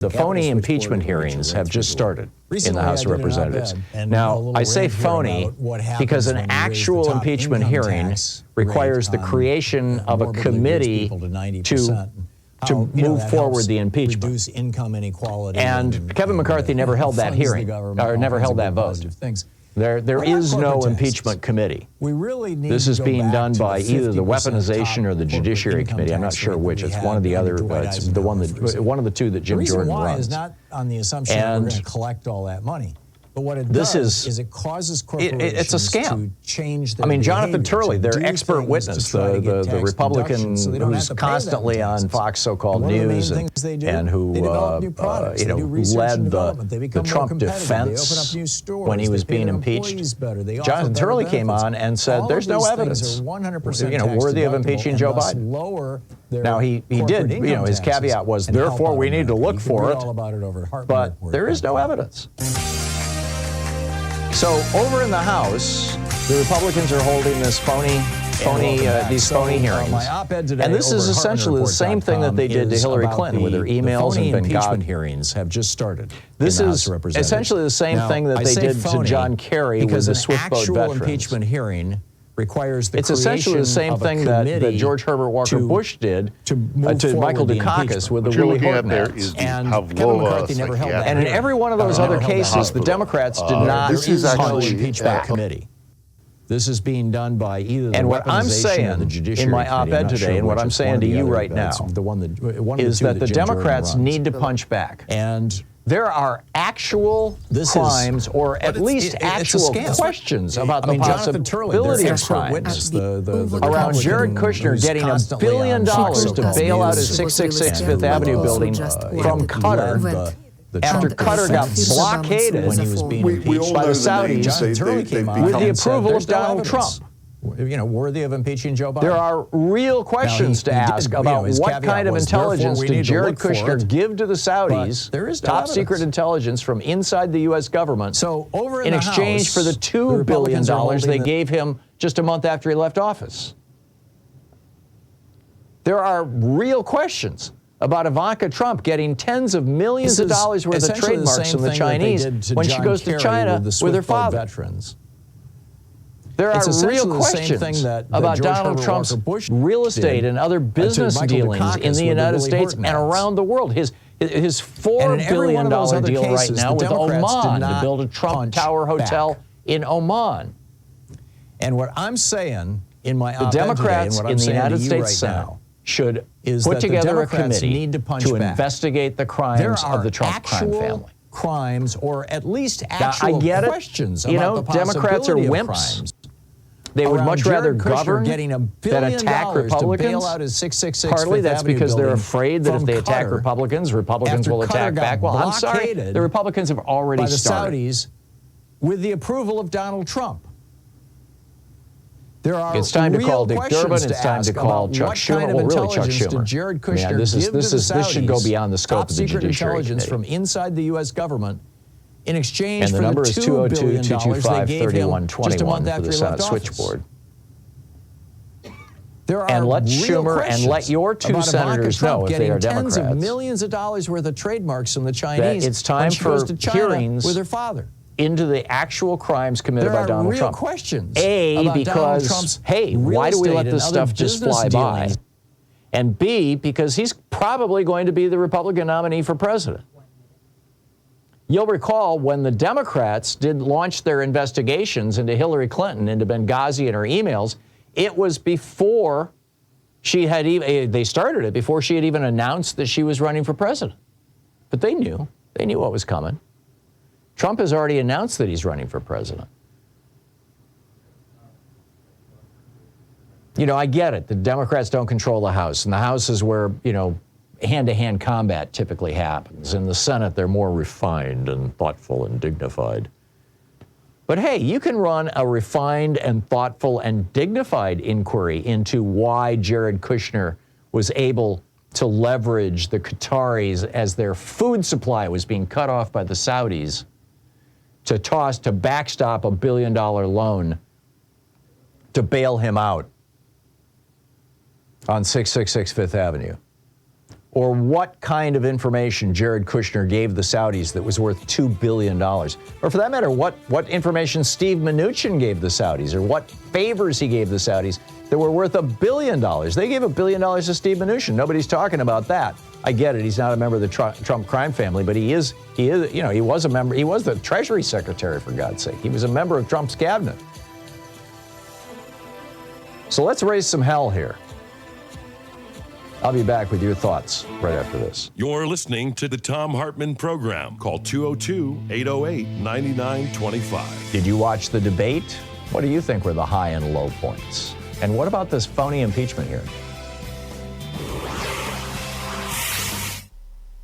The phony impeachment hearings have just started in the House of Representatives. Now, I say phony because an actual impeachment hearing requires the creation of a committee to move forward the impeachment. And Kevin McCarthy never held that hearing, or never held that vote. There is no impeachment committee. This is being done by either the Weaponization or the Judiciary Committee. I'm not sure which. It's one of the other. It's the one of the two that Jim Jordan runs. Is not on the assumption that we're going to collect all that money. But what it does is it causes corporations it's a scam. to change their Jonathan behavior, Turley, their expert witness, the Republican who's constantly on Fox so-called news and who led the Trump defense when he was being impeached. Jonathan Turley came on and said there's no evidence, worthy of impeaching Joe Biden. Now he did, his caveat was, therefore we need to look for it, but there is no evidence. So over in the House, the Republicans are holding these phony hearings. And this is essentially the same thing that they did to Hillary Clinton with her emails and impeachment hearings have just started. This is essentially the same thing that they did to John Kerry with the Swift Boat veterans. Impeachment hearing requires the It's essentially the same thing that George Herbert Walker Bush did to Michael Dukakis with the Willie Horton Acts. And Kevin McCarthy never held that. And in every one of those other cases, the Democrats did not punch impeachment committee. This is being done by either the and what I'm saying or the Judiciary in my op-ed today, and what I'm saying to you right now, is that the Democrats need to punch back. And there are actual crimes, or at least actual questions about the possibility of crimes around Jared Kushner getting $1 billion to bail out his 666 Fifth Avenue building from Qatar. After Qatar got blockaded when he was being impeached by the Saudis with the approval of Donald Trump. Worthy of impeaching Joe Biden. There are real questions to ask about what kind of intelligence did Jared Kushner give to the Saudis, top secret intelligence from inside the U.S. government, in exchange for the $2 billion they gave him just a month after he left office. There are real questions about Ivanka Trump getting tens of millions of dollars worth of trademarks from the Chinese when she goes to China with her father. There are real questions about Donald Trump's real estate and other business dealings in the United States and around the world. His $4 billion deal right now with Oman to build a Trump Tower Hotel in Oman. And what I'm saying in my the Democrats in the United States Senate should put together a committee to investigate the crimes of the Trump crime family. Crimes, or at least actual questions about the Democrats are wimps. Crimes. They would much rather govern than attack Republicans. Partly that's because they're afraid that if they attack Republicans, Republicans will attack back. Well, I'm sorry, the Republicans have already started. Saudis with the approval of Donald Trump. There are it's time to call Dick Durbin. It's time to call Chuck Schumer. Well, really, Chuck Schumer. Jared Kushner this should go beyond the scope of the Judiciary intelligence from inside the U.S. government in exchange and the for number the is $2 billion they gave him just a month after he left office. Switchboard. There are and let Schumer and let your two senators know if they are Democrats. Tens of millions of dollars worth of trademarks from the Chinese. It's time for hearings with her father into the actual crimes committed by Donald Trump. Questions because, hey, why do we let this stuff just fly by? And B, because he's probably going to be the Republican nominee for president. You'll recall when the Democrats did launch their investigations into Hillary Clinton, into Benghazi and her emails, it was before she had even, they started it before she had even announced that she was running for president. But they knew what was coming. Trump has already announced that he's running for president. I get it. The Democrats don't control the House, and the House is where, hand-to-hand combat typically happens. In the Senate, they're more refined and thoughtful and dignified. But hey, you can run a refined and thoughtful and dignified inquiry into why Jared Kushner was able to leverage the Qataris as their food supply was being cut off by the Saudis to backstop a $1 billion loan to bail him out on 666 Fifth Avenue. or what kind of information Jared Kushner gave the Saudis that was worth $2 billion. Or for that matter, what information Steve Mnuchin gave the Saudis, or what favors he gave the Saudis that were worth $1 billion. They gave $1 billion to Steve Mnuchin. Nobody's talking about that. I get it. He's not a member of the Trump crime family, but he was a member. He was the Treasury Secretary, for God's sake. He was a member of Trump's cabinet. So let's raise some hell here. I'll be back with your thoughts right after this. You're listening to the Thom Hartmann Program. Call 202-808-9925. Did you watch the debate? What do you think were the high and low points? And what about this phony impeachment hearing?